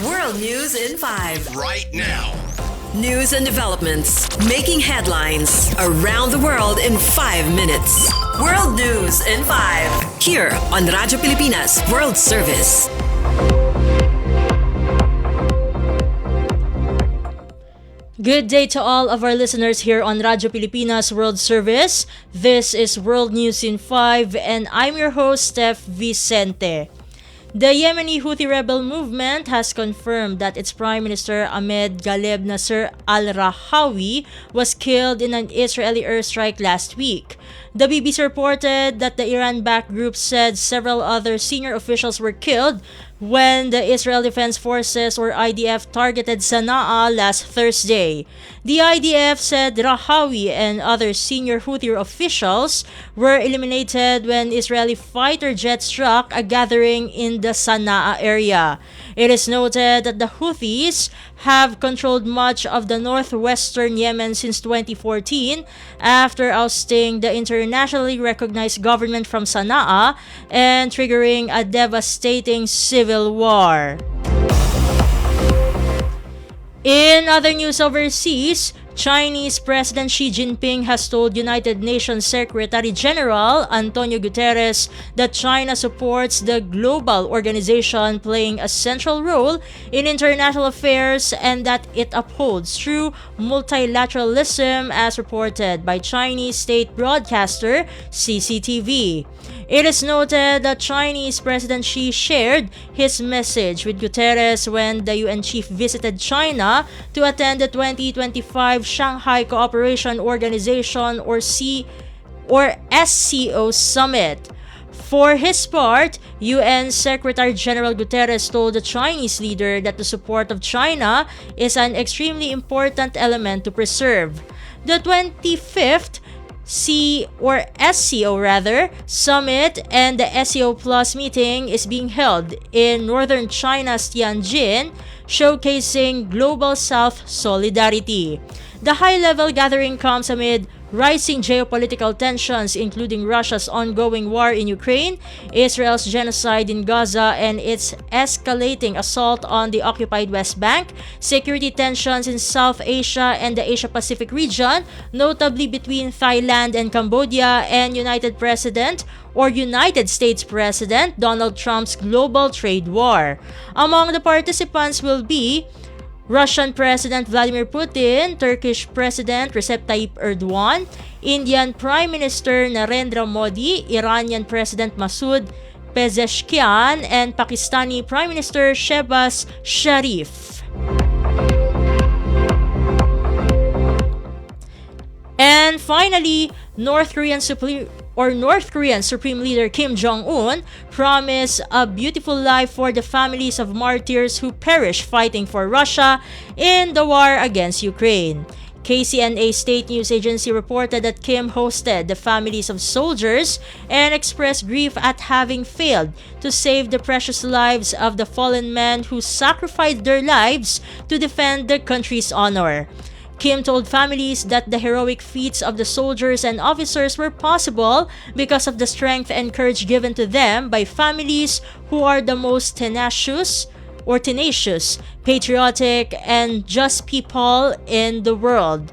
World News in 5. Right now. News and developments making headlines around the world in 5 minutes. World News in 5. Here on Radyo Pilipinas World Service. Good day to all of our listeners here on Radyo Pilipinas World Service. This is World News in 5 and I'm your host, Steph Vicente. The Yemeni Houthi rebel movement has confirmed that its Prime Minister Ahmed Ghaleb Nasser al-Rahawi was killed in an Israeli airstrike last week. The BBC reported that the Iran-backed group said several other senior officials were killed when the Israel Defense Forces or IDF targeted Sana'a last Thursday. The IDF said Rahawi and other senior Houthi officials were eliminated when Israeli fighter jets struck a gathering in the Sana'a area. It is noted that the Houthis have controlled much of the northwestern Yemen since 2014 after ousting the internationally recognized government from Sana'a and triggering a devastating civil war. In other news overseas, Chinese President Xi Jinping has told United Nations Secretary General Antonio Guterres that China supports the global organization playing a central role in international affairs and that it upholds true multilateralism as reported by Chinese state broadcaster CCTV. It is noted that Chinese President Xi shared his message with Guterres when the UN chief visited China to attend the 2025 Shanghai Cooperation Organization or SCO Summit. For his part, UN Secretary General Guterres told the Chinese leader that the support of China is an extremely important element to preserve. The 25th SCO Summit and the SCO Plus meeting is being held in northern China's Tianjin, showcasing Global South solidarity. The high-level gathering comes amid rising geopolitical tensions, including Russia's ongoing war in Ukraine, Israel's genocide in Gaza, and its escalating assault on the occupied West Bank, security tensions in South Asia and the Asia-Pacific region, notably between Thailand and Cambodia, and United States President Donald Trump's global trade war. Among the participants will be Russian President Vladimir Putin, Turkish President Recep Tayyip Erdogan, Indian Prime Minister Narendra Modi, Iranian President Masoud Pezeshkian, and Pakistani Prime Minister Shehbaz Sharif. And finally, North Korean Supreme Leader Kim Jong-un promised a beautiful life for the families of martyrs who perished fighting for Russia in the war against Ukraine. KCNA state news agency reported that Kim hosted the families of soldiers and expressed grief at having failed to save the precious lives of the fallen men who sacrificed their lives to defend their country's honor. Kim told families that the heroic feats of the soldiers and officers were possible because of the strength and courage given to them by families who are the most tenacious, patriotic, and just people in the world.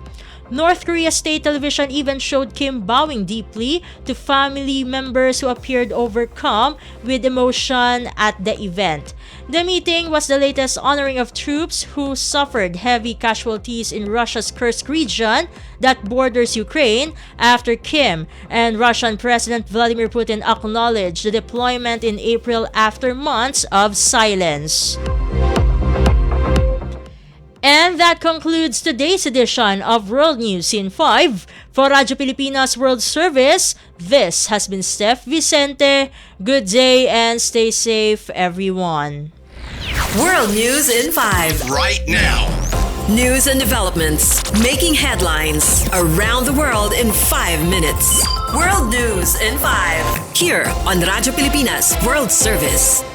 North Korea state television even showed Kim bowing deeply to family members who appeared overcome with emotion at the event. The meeting was the latest honoring of troops who suffered heavy casualties in Russia's Kursk region that borders Ukraine after Kim and Russian President Vladimir Putin acknowledged the deployment in April after months of silence. And that concludes today's edition of World News in 5. For Radyo Pilipinas World Service, this has been Steph Vicente. Good day and stay safe, everyone. World News in 5. Right now. News and developments making headlines around the world in 5 minutes. World News in 5. Here on Radyo Pilipinas World Service.